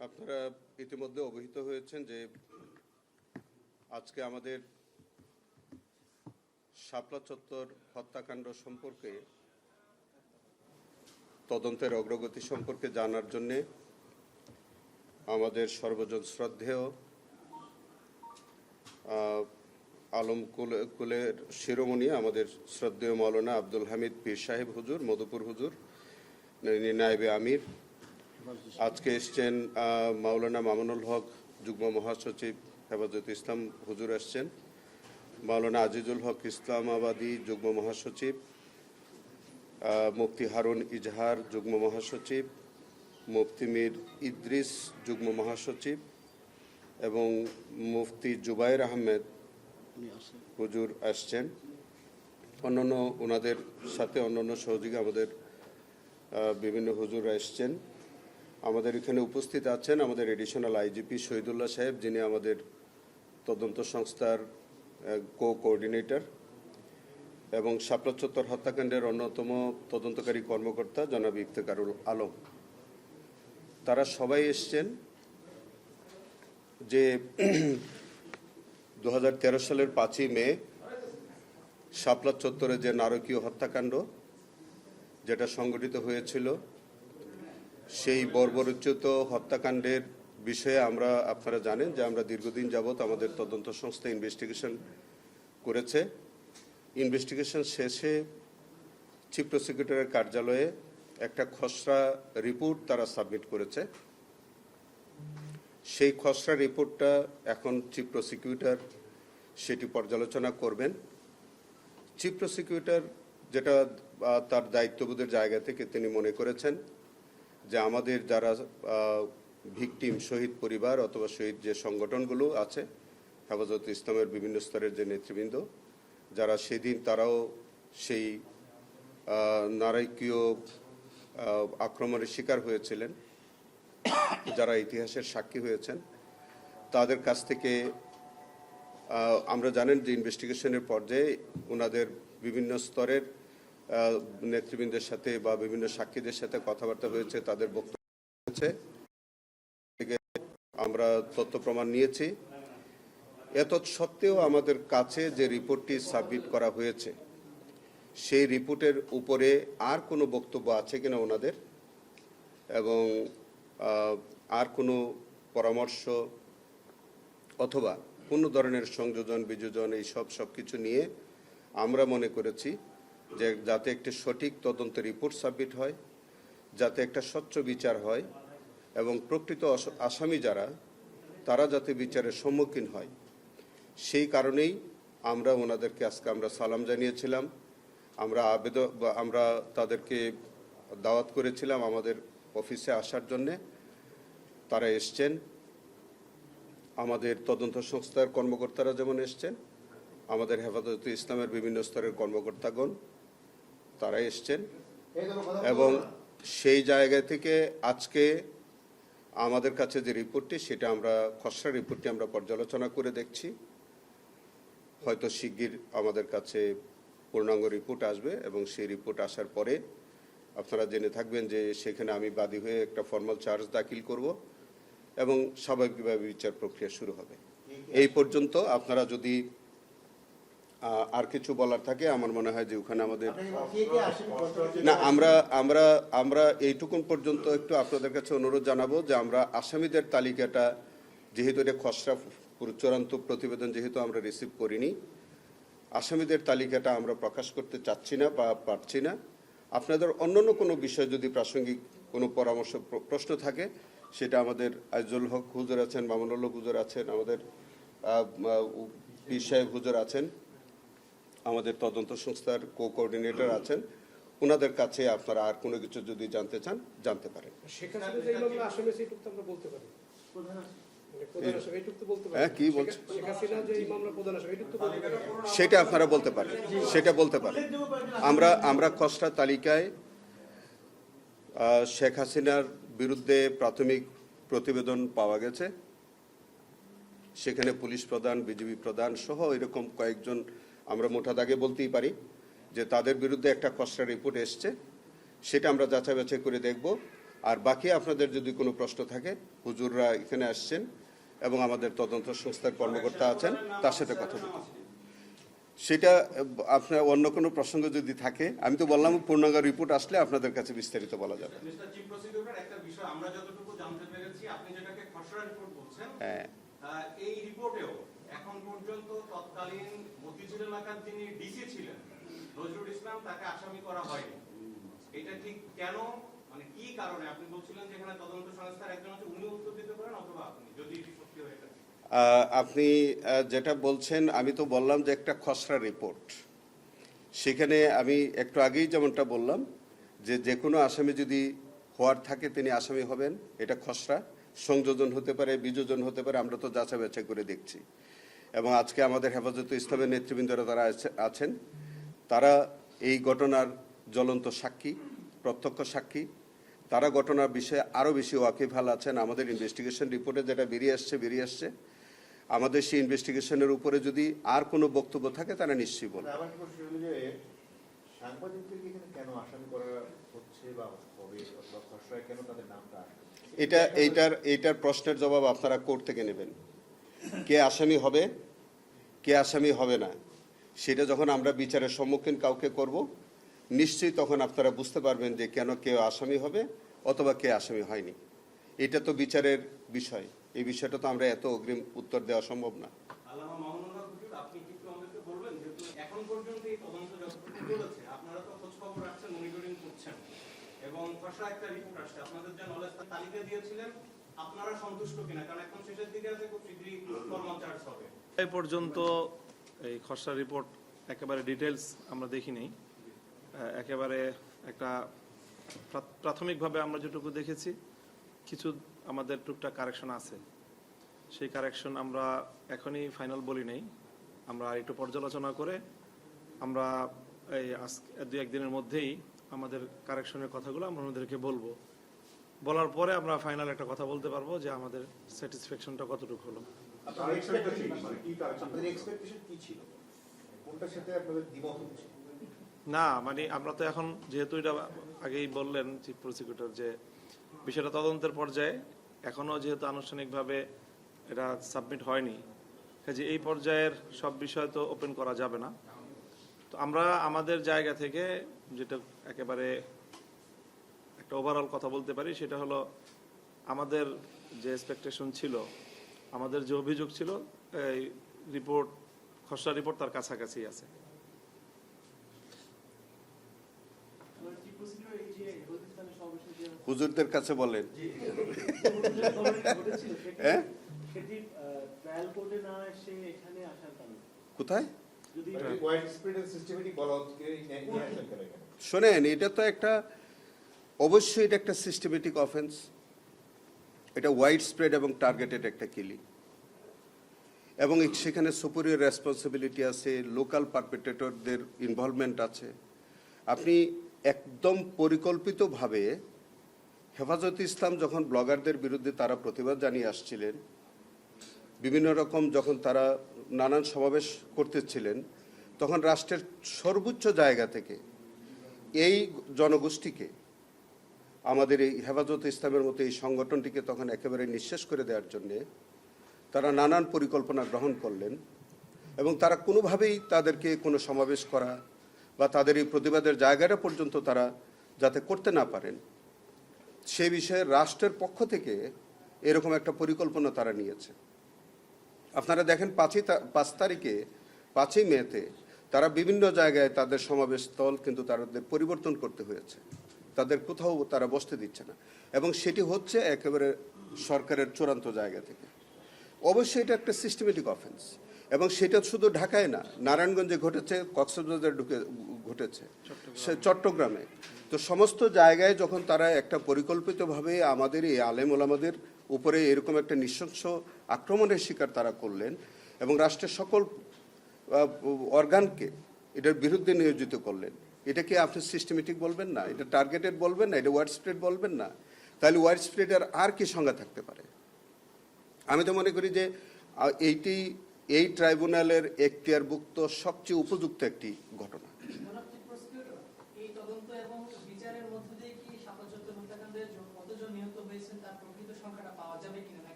আপনারা ইতিমধ্যে অবহিত হয়েছেন যে আজকে আমাদের শাপলা চত্বর হত্যাকাণ্ড সম্পর্কে তদন্তের অগ্রগতি সম্পর্কে জানার জন্য আমাদের সর্বজন শ্রদ্ধেয় আলম কুলের শিরোমণি আমাদের শ্রদ্ধেয় মাওলানা আব্দুল হামিদ পীর সাহেব হুজুর, মধুপুর হুজুর, নায়েবে আমির। আজকে এসছেন মাওলানা মামুনুল হক যুগ্ম মহাসচিব হেফাজতে ইসলাম হুজুর আসছেন, মাওলানা আজিজুল হক ইসলামাবাদী যুগ্ম মহাসচিব, মুফতি হারুন ইজহার যুগ্ম মহাসচিব, মুফতি মীর ইদ্রিস যুগ্ম মহাসচিব এবং মুফতি জুবাইর আহমেদ হুজুর আসছেন। অন্যান্য ওনাদের সাথে অন্যান্য সহযোগী আমাদের বিভিন্ন হুজুর আসছেন। আমাদের এখানে উপস্থিত আছেন আমাদের এডিশনাল আইজিপি শহীদুল্লাহ সাহেব, যিনি আমাদের তদন্ত সংস্থার কোঅর্ডিনেটর, এবং শাপলা চত্বর হত্যাকাণ্ডের অন্যতম তদন্তকারী কর্মকর্তা জনাব ইফতেখারুল আলম। তারা সবাই এসছেন যে 2013 সালের 5ই মে শাপলা চত্বরে যে নারকীয় হত্যাকাণ্ড যেটা সংঘটিত হয়েছিল, সেই বর্বরোচিত হত্যাকাণ্ডের বিষয়ে আপনারা জানেন যে আমরা দীর্ঘদিন যাবৎ আমাদের তদন্ত সংস্থা ইনভেস্টিগেশন করেছে। ইনভেস্টিগেশন শেষে চিফ প্রসিকিউটরের কার্যালয়ে একটা খসড়া রিপোর্ট তারা সাবমিট করেছে। সেই খসড়া রিপোর্টটা এখন চিফ প্রসিকিউটর সেটি পর্যালোচনা করবেন। চিফ প্রসিকিউটর যেটা তার দায়িত্ববোধের জায়গা থেকে তিনি মনে করেছেন যে আমাদের যারা ভিকটিম, শহীদ পরিবার অথবা শহীদ যে সংগঠনগুলো আছে, হেফাজতে ইসলামের বিভিন্ন স্তরের যে নেতৃবৃন্দ যারা সেদিন তারাও সেই নারকীয় আক্রমণের শিকার হয়েছিলেন, যারা ইতিহাসের সাক্ষী হয়েছেন, তাদের কাছ থেকে আমরা জানেন যে ইনভেস্টিগেশনের পর্যায়ে ওনাদের বিভিন্ন স্তরের নেতৃবৃন্দের সাথে বা বিভিন্ন সাক্ষীদের সাথে কথাবার্তা হয়েছে, তাদের বক্তব্য হয়েছে, আমরা তথ্য প্রমাণ নিয়েছি। এত সত্ত্বেও আমাদের কাছে যে রিপোর্টটি সাবমিট করা হয়েছে, সেই রিপোর্টের উপরে আর কোনো বক্তব্য আছে কিনা ওনাদের, এবং আর কোনো পরামর্শ অথবা কোনো ধরনের সংযোজন বিযোজন এই সব কিছু নিয়ে আমরা মনে করেছি যে যাতে একটি সঠিক তদন্ত রিপোর্ট সাবমিট হয়, যাতে একটা স্বচ্ছ বিচার হয় এবং প্রকৃত আসামি যারা তারা যাতে বিচারের সম্মুখীন হয়, সেই কারণেই আমরা ওনাদেরকে আজকে আমরা সালাম জানিয়েছিলাম। আমরা তাদেরকে দাওয়াত করেছিলাম আমাদের অফিসে আসার জন্যে। তারা এসছেন। আমাদের তদন্ত সংস্থার কর্মকর্তারা যেমন এসছেন, আমাদের হেফাজতে ইসলামের বিভিন্ন স্তরের কর্মকর্তাগণ তারা এসছেন, এবং সেই জায়গা থেকে আজকে আমাদের কাছে যে রিপোর্টটি, সেটা আমরা খসড়া রিপোর্টটি আমরা পর্যালোচনা করে দেখছি। হয়তো শিগগির আমাদের কাছে পূর্ণাঙ্গ রিপোর্ট আসবে, এবং সেই রিপোর্ট আসার পরে আপনারা জেনে থাকবেন যে সেখানে আমি বাদী হয়ে একটা ফর্মাল চার্জ দাখিল করব এবং স্বাভাবিকভাবে বিচার প্রক্রিয়া শুরু হবে। এই পর্যন্ত আপনারা যদি আর কিছু বলার থাকে, আমার মনে হয় যে ওখানে আমাদের না, আমরা এইটুকুন পর্যন্ত একটু আপনাদের কাছে অনুরোধ জানাবো যে আমরা আসামিদের তালিকাটা, যেহেতু এটা খসড়া চূড়ান্ত প্রতিবেদন যেহেতু আমরা রিসিভ করিনি, আসামিদের তালিকাটা আমরা প্রকাশ করতে চাচ্ছি না বা পারছি না। আপনাদের অন্যান্য কোনো বিষয় যদি প্রাসঙ্গিক কোনো পরামর্শ প্রশ্ন থাকে, সেটা আমাদের আজিজুল হক হুজুর আছেন, মামুনুল হক হুজুর আছেন, আমাদের পীর সাহেব হুজুর আছেন, আমাদের তদন্ত সংস্থার কোঅর্ডিনেটর আছেন, ওনাদের কাছে আপনারা আর কোনো কিছু যদি জানতে চান জানতে পারেন। হ্যাঁ, কি বলছেন সেটা আপনারা বলতে পারেন, সেটা বলতে পারেন। আমরা খসড়া তালিকায় শেখ হাসিনার বিরুদ্ধে প্রাথমিক প্রতিবেদন পাওয়া গেছে, সেখানে পুলিশ প্রধান, বিজিবি প্রধান সহ এরকম কয়েকজন, আমরা মোটা দাগে বলতেই পারি যে তাদের বিরুদ্ধে একটা খসড়া রিপোর্ট এসছে। সেটা আমরা যাচাই বাছাই করে দেখব আর বাকি আপনাদের যদি কোনো প্রশ্ন থাকে, হুজুররা এখানে আসছেন এবং আমাদের তদন্ত সংস্থার কর্মকর্তা আছেন, তার সাথে কথা বলুন। সেটা আপনার অন্য কোনো প্রসঙ্গ যদি থাকে, আমি তো বললাম পূর্ণাঙ্গ রিপোর্ট আসলে আপনাদের কাছে বিস্তারিত বলা যাবে। মিস্টার চিফ প্রসিকিউটর, একটা বিষয় আমরা যতটুকু জানতে পেরেছি, আপনি যেটাকে খসড়া রিপোর্ট বলছেন, এই রিপোর্টেও এখন পর্যন্ত তৎকালীন মতিঝিল এলাকার যিনি ডিসি ছিলেন নজরুল ইসলাম, তাকে আসামি করা হয়নি। এটা ঠিক কেন, মানে কি কারণে? আপনি বলছিলেন যে এখানে তদন্ত সংস্থার একজন আছে, উনি উত্তর দিতে পারেন, অথবা আপনি, যদি এটি সত্যি হয়ে থাকে। আপনি যেটা বলছেন, আমি তো বললাম যে একটা খসড়া রিপোর্ট, সেখানে আমি একটু আগেই যেমনটা বললাম যে যে কোনো আসামি যদি হওয়ার থাকে তিনি আসামি হবেন, এটা খসড়া। সংযোজন হতে পারে, বিযোজন হতে পারে, আমরা তো যাচাই বাছাই করে দেখছি। এবং আজকে আমাদের হেফাজতে ইসলামের নেতৃবৃন্দরা তারা আছেন, তারা এই ঘটনার জ্বলন্ত সাক্ষী, প্রত্যক্ষ সাক্ষী। তারা ঘটনার বিষয়ে আরও বেশি ওয়াকিবহাল আছেন। আমাদের ইনভেস্টিগেশন রিপোর্টে যেটা বেরিয়ে আসছে, আমাদের সেই ইনভেস্টিগেশনের উপরে যদি আর কোনো বক্তব্য থাকে তারা নিশ্চয়ই বলবে। এইটার প্রশ্নের জবাব আপনারা কোর্ট থেকে নেবেন। কে আসামি হবে, কে আসামি হবে না, সেটা যখন আমরা বিচারের সম্মুখীন কাউকে করব, নিশ্চয়ই তখন আপনারা বুঝতে পারবেন যে কেন কেউ আসামি হবে অথবা কে আসামি হয়নি। এটা তো বিচারের বিষয়, এই বিষয়টা তো আমরা এত অগ্রিম উত্তর দেওয়া সম্ভব না। আল্লামা মামুনুল্লাহ হুজুর, আপনি কি একটু আমাদেরকে বলবেন, যেহেতু এখন পর্যন্ত এই তদন্ত যতটুকু চলেছে, আপনারা তো খোঁজ খবর রাখছেন, মনিটরিং করছেন, এবং খসড়া একটা রিপোর্ট আসছে, আপনাদের যে নলেজ তালিকা দিয়েছিলেন, আপনারা সন্তুষ্ট কিনা? কারণ এখন শেষের দিকে আছে, খুব শীঘ্রই ফরমাল চার্জ হবে। এই পর্যন্ত এই খসড়া রিপোর্ট একেবারে ডিটেলস আমরা দেখি নেই। একেবারে একটা প্রাথমিকভাবে আমরা যেটুকু দেখেছি, কিছু আমাদের টুকটাক কারেকশন আছে। সেই কারেকশন আমরা এখনই ফাইনাল বলি নেই, আমরা একটু পর্যালোচনা করে আমরা এই দু একদিনের মধ্যেই আমাদের কারেকশনের কথাগুলো আমরা ওনাদেরকে বলবো। বলার পরে আমরা ফাইনাল একটা কথা বলতে পারবো যে আমাদের স্যাটিসফ্যাকশনটা কতটুকু হলো। না, মানে আমরা তো এখন, যেহেতু এটা আগেই বললেন চিফ প্রসিকিউটর, যে বিষয়টা তদন্তের পর্যায়ে, এখনো যেহেতু আনুষ্ঠানিকভাবে এটা সাবমিট হয়নি, কাজে এই পর্যায়ের সব বিষয় তো ওপেন করা যাবে না। তো আমরা আমাদের জায়গা থেকে যেটা একেবারে একটা ওভারঅল কথা বলতে পারি, সেটা হলো আমাদের যে এক্সপেকটেশন ছিল, আমাদের যে অভিযোগ ছিল, এই রিপোর্ট, খসড়া রিপোর্ট তার কাছাকাছি আছে। হুজুরদের কাছে বলেন। কোথায় শোনেন, এটা তো একটা, অবশ্যই এটা একটা সিস্টেমেটিক অফেন্স। এটা ওয়াইড স্প্রেড এবং টার্গেটেড একটা কিলিং, এবং সেখানে সুপিরিয়র রেসপন্সিবিলিটি আছে, লোকাল পারপেট্রেটরদের ইনভলভমেন্ট আছে। আপনি একদম পরিকল্পিতভাবে, হেফাজতে ইসলাম যখন ব্লগারদের বিরুদ্ধে তারা প্রতিবাদ জানিয়ে আসছিলেন, বিভিন্ন রকম যখন তারা নানান সমাবেশ করতেছিলেন, তখন রাষ্ট্রের সর্বোচ্চ জায়গা থেকে এই জনগোষ্ঠীকে, আমাদের এই হেফাজতে ইসলামের মতো এই সংগঠনটিকে তখন একেবারে নিঃশেষ করে দেওয়ার জন্যে তারা নানান পরিকল্পনা গ্রহণ করলেন, এবং তারা কোনোভাবেই তাদেরকে কোনো সমাবেশ করা বা তাদের এই প্রতিবাদের জায়গাটা পর্যন্ত তারা যাতে করতে না পারেন, সে বিষয়ে রাষ্ট্রের পক্ষ থেকে এরকম একটা পরিকল্পনা তারা নিয়েছে। আপনারা দেখেন 5 তারিখে, 5ই মেতে তারা বিভিন্ন জায়গায় তাদের সমাবেশ স্থল কিন্তু তাদের পরিবর্তন করতে হয়েছে, তাদের কোথাও তারা বসতে দিচ্ছে না, এবং সেটি হচ্ছে একেবারে সরকারের চূড়ান্ত জায়গা থেকে। অবশ্যই এটা একটা সিস্টেমেটিক অফেন্স, এবং সেটা শুধু ঢাকায় না, নারায়ণগঞ্জে ঘটেছে, কক্সবাজারে ঘটেছে, চট্টগ্রামে। তো সমস্ত জায়গায় যখন তারা একটা পরিকল্পিতভাবে আমাদের এই আলেম ওলামাদের উপরে এরকম একটা নৃশংস আক্রমণের শিকার তারা করলেন, এবং রাষ্ট্রের সকল অর্গানকে এটার বিরুদ্ধে নিয়োজিত করলেন, এটাকে আপনি সিস্টেমেটিক বলবেন না, এটা টার্গেটেড বলবেন না, এটা ওয়াইড স্প্রেড বলবেন না, তাহলে ওয়াইড স্প্রেডের আর কি সংজ্ঞা থাকতে পারে? আমি তো মনে করি যে এই ট্রাইব্যুনালের এখতিয়ারভুক্ত সবচেয়ে উপযুক্ত একটি ঘটনা। এই তদন্ত এবং বিচারের মধ্যে দিয়ে কি ৭৭ হত্যাকাণ্ডের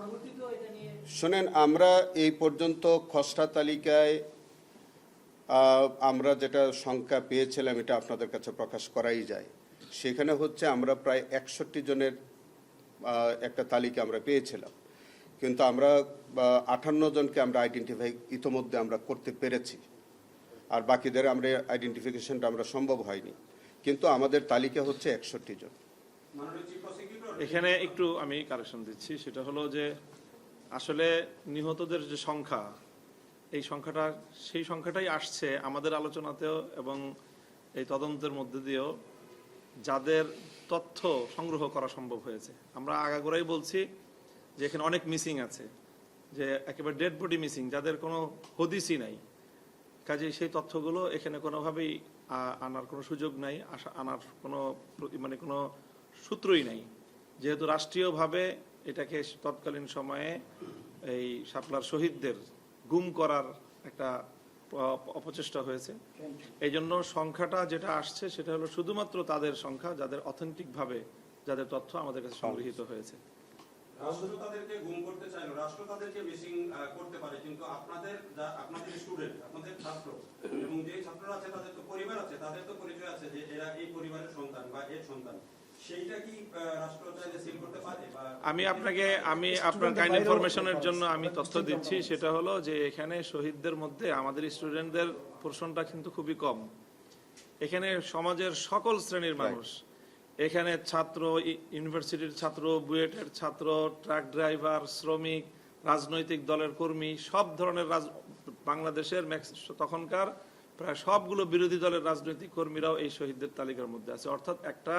পরবর্তীতেও এটা নিয়ে শোনেন, আমরা এই পর্যন্ত খসড়া তালিকায় আমরা যেটা সংখ্যা পেয়েছিলাম এটা আপনাদের কাছে প্রকাশ করাই যায়। সেখানে হচ্ছে আমরা প্রায় 61 জনের একটা তালিকা আমরা পেয়েছিলাম, কিন্তু আমরা 58 জনকে আমরা আইডেন্টিফাই ইতোমধ্যে আমরা করতে পেরেছি, আর বাকিদের আমরা আইডেন্টিফিকেশনটা আমরা সম্ভব হয়নি, কিন্তু আমাদের তালিকা হচ্ছে 61 জন। মাননীয় চিফ প্রসিকিউটর, এখানে একটু আমি কারেকশন দিচ্ছি, সেটা হলো যে আসলে নিহতদের যে সংখ্যা, এই সংখ্যাটা সেই সংখ্যাটাই আসছে আমাদের আলোচনাতেও এবং এই তদন্তের মধ্যে দিয়েও, যাদের তথ্য সংগ্রহ করা সম্ভব হয়েছে। আমরা আগাগোড়াই বলছি যে এখানে অনেক মিসিং আছে, যে একেবারে ডেড বডি মিসিং, যাদের কোনো হদিসই নাই। কাজেই সেই তথ্যগুলো এখানে কোনোভাবেই আনার কোনো সুযোগ নাই, আনার কোনো মানে কোনো সূত্রই নাই, যেহেতু রাষ্ট্রীয়ভাবে এটাকে তৎকালীন সময়ে এই শাপলার শহীদদের গুম করার একটা অপচেষ্টা হয়েছে। এই জন্য সংখ্যাটা যেটা আসছে সেটা হলো শুধুমাত্র তাদের সংখ্যা যাদের অথেন্টিক ভাবে যাদের তথ্য আমাদের কাছে সংগৃহীত হয়েছে। রাষ্ট্র তাদেরকে গুম করতে চায় না, রাষ্ট্র তাদেরকে মিসিং করতে পারে, কিন্তু আপনাদের স্টুডেন্ট, আপনাদের ছাত্র এবং যে ছাত্ররা আছে তাদের তো পরিবার আছে, তাদের তো পরিচয় আছে যে এরা এই পরিবারের সন্তান বা এর সন্তান, সেইটা কি রাষ্ট্র চাইলে সিল করতে পারে? আমি আপনার কাইন্ড ইনফরমেশনের জন্য আমি তথ্য দিচ্ছি, সেটা হলো যে এখানে শহীদদের মধ্যে আমাদের স্টুডেন্টদের পোর্শনটা কিন্তু খুবই কম। এখানে সমাজের সকল শ্রেণীর মানুষ, এখানে ছাত্র, ইউনিভার্সিটির ছাত্র, বুয়েটের ছাত্র, ট্রাক ড্রাইভার, শ্রমিক, রাজনৈতিক দলের কর্মী, সব ধরনের বাংলাদেশের তখনকার প্রায় সবগুলো বিরোধী দলের রাজনৈতিক কর্মীরাও এই শহীদদের তালিকার মধ্যে আছে। অর্থাৎ একটা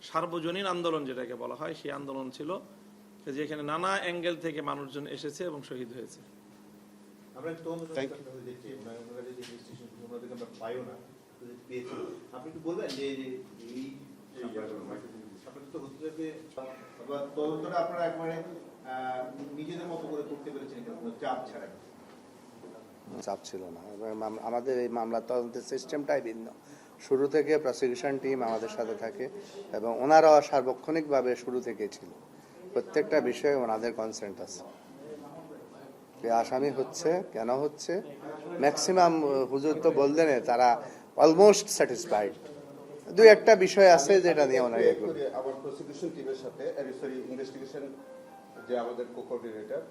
সার্বজনীন আন্দোলন যেটাকে বলা হয়, সেই আন্দোলন ছিল, যে এখানে নানা অ্যাঙ্গেল থেকে মানুষজন এসেছে এবং শহীদ হয়েছে। আপনি কি বলবেন যে তদন্তটা আপনারা একবারে নিজেদের মতো করে করতে পেরেছেন, কোনো চাপ ছাড়া? চাপ ছিল না, আমাদের এই মামলা তদন্তের সিস্টেমটাই ভিন্ন। শুরু থেকে প্রসিকিউশন টিম আমাদের সাথে থাকে এবং ওনারা সার্বক্ষণিকভাবে শুরু থেকে ছিল, প্রত্যেকটা বিষয়ে ওনাদের কনসেন্ট আছে। আসামি হচ্ছে কেন হচ্ছে, ম্যাক্সিমাম হুজুর তো বললেন তারা অলমোস্ট স্যাটিসফাইড। দুই একটা বিষয় আছে যেটা নিয়ে ওনারা আমার প্রসিকিউশন টিমের সাথে ইনভেস্টিগেশন যে আমাদের কো-কোঅর্ডিনেটর,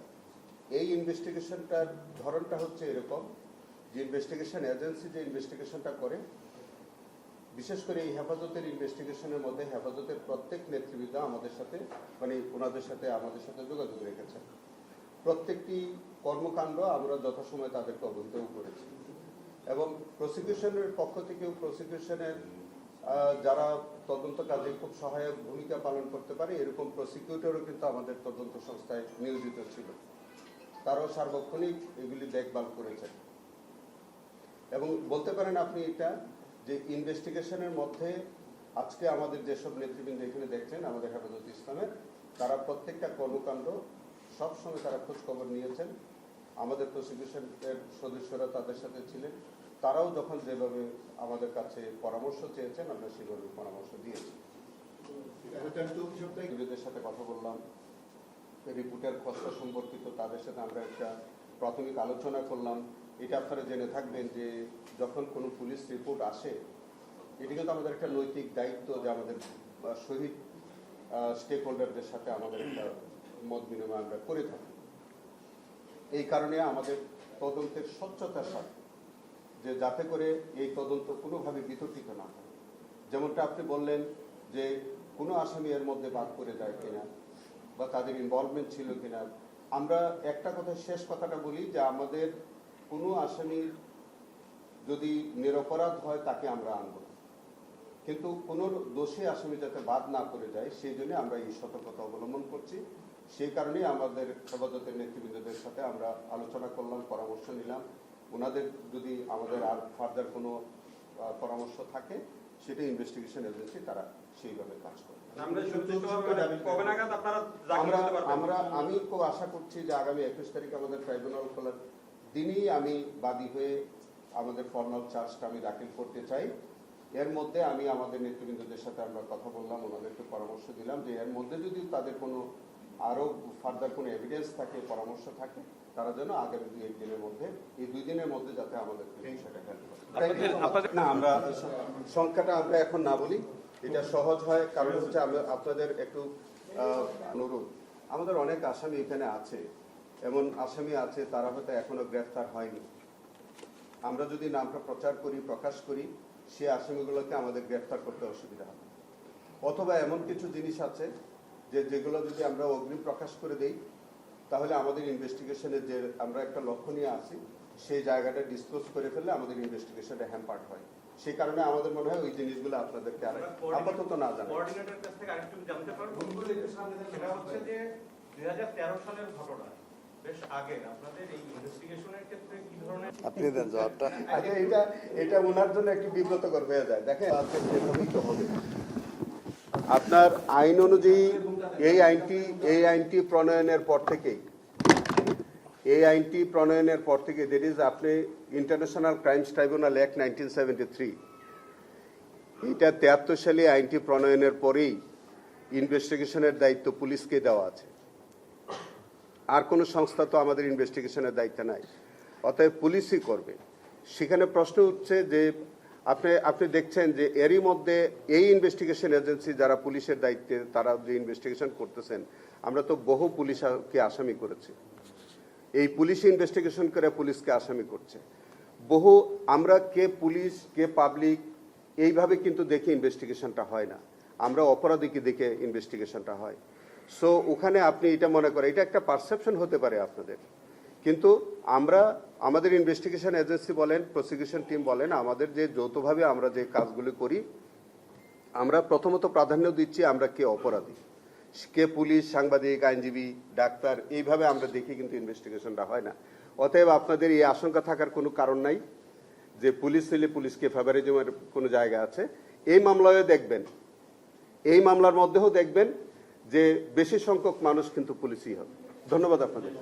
এই ইনভেস্টিগেশনটার ধরনটা হচ্ছে এরকম যে ইনভেস্টিগেশন এজেন্সি যে ইনভেস্টিগেশনটা করে, বিশেষ করে এই হেফাজতের ইনভেস্টিগেশনের মধ্যে হেফাজতের প্রত্যেক নেতৃবৃন্দ আমাদের সাথে মানে ওনাদের সাথে আমাদের সাথে যোগাযোগ রেখেছেন। প্রত্যেকটি কর্মকাণ্ড আমরা যথাসময়ে তাদেরকে অবহিতও করেছি এবং প্রসিকিউশনের পক্ষ থেকেও প্রসিকিউশনের যারা তদন্ত কাজে খুব সহায়ক ভূমিকা পালন করতে পারে এরকম প্রসিকিউটরও কিন্তু আমাদের তদন্ত সংস্থায় নিয়োজিত ছিল, তারাও সার্বক্ষণিক এগুলি দেখভাল করেছেন। এবং বলতে পারেন আপনি এটা যে ইনভেস্টিগেশনের মধ্যে আজকে আমাদের যেসব নেতৃবৃন্দ এখানে দেখছেন আমাদের হেফাজত ইসলামের, তারা প্রত্যেকটা কর্মকাণ্ড সবসময় তারা খোঁজ খবর নিয়েছেন। আমাদের প্রসিকিউশনের সদস্যরা তাদের সাথে ছিলেন, তারাও যখন যেভাবে আমাদের কাছে পরামর্শ চেয়েছেন আমরা সেভাবে পরামর্শ দিয়েছি। বিরোধীদের সাথে কথা বললাম, রিপোর্টের খসড়া সম্পর্কিত তাদের সাথে আমরা একটা প্রাথমিক আলোচনা করলাম। এটা আপনারা জেনে থাকবেন যে যখন কোনো পুলিশ রিপোর্ট আসে, এটি কিন্তু আমাদের একটা নৈতিক দায়িত্ব যে আমাদের শহীদ স্টেক হোল্ডারদের সাথে আমাদের একটা মত বিনিময় আমরা করে থাকি। এই কারণে আমাদের তদন্তের স্বচ্ছতার সাথে যে যাতে করে এই তদন্ত কোনোভাবে বিতর্কিত না হয়, যেমনটা আপনি বললেন যে কোনো আসামি এর মধ্যে বাদ করে যায় কিনা বা তাদের ইনভলভমেন্ট ছিল কিনা। আমরা একটা কথা শেষ কথাটা বলি যে আমাদের কোনো আসামির যদি নিরপরাধ হয় তাকে আমরা আনব না, কিন্তু কোনো দোষী আসামি যাতে বাদ না করে যায় সেই জন্য আমরা এই সতর্কতা অবলম্বন করছি। সেই কারণেই আমাদের হেফাজতের নেতৃবৃন্দদের সাথে আমরা আলোচনা করলাম, পরামর্শ নিলাম। ওনাদের যদি আমাদের আর ফার্দার কোনো পরামর্শ থাকে সেটা ইনভেস্টিগেশন এজেন্সি তারা সেইভাবে কাজ করে। আমি খুব আশা করছি যে আগামী 21 তারিখ আমাদের ট্রাইব্যুনাল খোলার দিনই আমি বাদী হয়ে আমাদের ফর্মাল চার্জটা আমি দাখিল করতে চাই। এর মধ্যে আমি আমাদের নেতৃবৃন্দদের সাথে আমরা কথা বললাম, ওনাদেরকে পরামর্শ দিলাম যে এর মধ্যে যদি তাদের কোনো আরো ফার্দার কোনো এভিডেন্স থাকে, পরামর্শ থাকে, তারা যেন আগামী 2-1 দিনের মধ্যে, এই 2 দিনের মধ্যে যাতে আমাদের বিষয়টা হেল্প করে। না, আমরা সংখ্যাটা আমরা এখন না বলি, এটা সহজ হয়, কারণ হচ্ছে আমরা আপনাদের একটু অনুরোধ, আমাদের অনেক আসামি এখানে আছে, এমন আসামি আছে তারা হয়তো এখনো গ্রেফতার হয়নি। আমরা যদি নামটা প্রচার করি, প্রকাশ করি, সে আসামিগুলোকে আমাদের গ্রেফতার করতে অসুবিধা হবে। অথবা এমন কিছু জিনিস আছে যেগুলো যদি আমরা অগ্রিম প্রকাশ করে দেই, তাহলে আমাদের ইনভেস্টিগেশনে যে আমরা একটা লক্ষ্য নিয়ে আসি, সেই জায়গাটা ডিসক্লোজ করে ফেললে আমাদের ইনভেস্টিগেশনটা হ্যাম্পার্ড হয়। সেই কারণে আমাদের মনে হয় ওই জিনিসগুলো আপনাদেরকে আর আপাতত না জানা। কোঅর্ডিনেটর কাছ থেকে আরেকটু জানতে পারবো, সেটা হচ্ছে যে 2013 সালের ঘটনা, বেশ আগে আপনাদের এই ইনভেস্টিগেশনের ক্ষেত্রে কি ধরনের আপনি দেন জবাবটা। আগে এটা ওনার জন্য একটু বিব্রতকর হয়ে যায়। দেখেন সেভাবেই তো হবে। আপনার আইন অনুযায়ী এই আইনটি প্রণয়নের পর থেকেই দ্যাট ইজ আপনি ইন্টারন্যাশনাল ক্রাইমস ট্রাইব্যুনাল অ্যাক্ট 1973, এটা 73 সালে আইনটি প্রণয়নের পরেই ইনভেস্টিগেশনের দায়িত্ব পুলিশকে দেওয়া আছে। আর কোনো সংস্থা তো আমাদের ইনভেস্টিগেশনের দায়িত্ব নাই, অতএব পুলিশই করবে। সেখানে প্রশ্ন উঠছে যে আপনি দেখছেন যে এরই মধ্যে এই ইনভেস্টিগেশন এজেন্সি যারা পুলিশের দায়িত্বে, তারা যে ইনভেস্টিগেশন করতেছেন, আমরা তো বহু পুলিশকে আসামি করেছি। এই পুলিশ ইনভেস্টিগেশন করে পুলিশকে আসামি করছে বহু। আমরা কে পুলিশ কে পাবলিক এইভাবে কিন্তু দেখে ইনভেস্টিগেশনটা হয় না, আমরা অপরাধীকে দেখে ইনভেস্টিগেশনটা হয়। সো ওখানে আপনি এটা মনে করেন, এটা একটা পারসেপশন হতে পারে আপনাদের, কিন্তু আমাদের ইনভেস্টিগেশন এজেন্সি বলেন, প্রসিকিউশন টিম বলেন, আমাদের যে যৌথভাবে আমরা যে কাজগুলি করি, আমরা প্রথমত প্রাধান্য দিচ্ছি আমরা কে অপরাধী, কে পুলিশ, সাংবাদিক, আইনজীবী, ডাক্তার, এইভাবে আমরা দেখি কিন্তু ইনভেস্টিগেশনটা হয় না। অতএব আপনাদের এই আশঙ্কা থাকার কোনো কারণ নাই যে পুলিশ হলে পুলিশকে ফেভারিজমের কোনো জায়গা আছে। এই মামলায়ও দেখবেন, এই মামলার মধ্যেও দেখবেন যে বেশি সংখ্যক মানুষ কিন্তু পুলিশই হবে। ধন্যবাদ আপনাদের।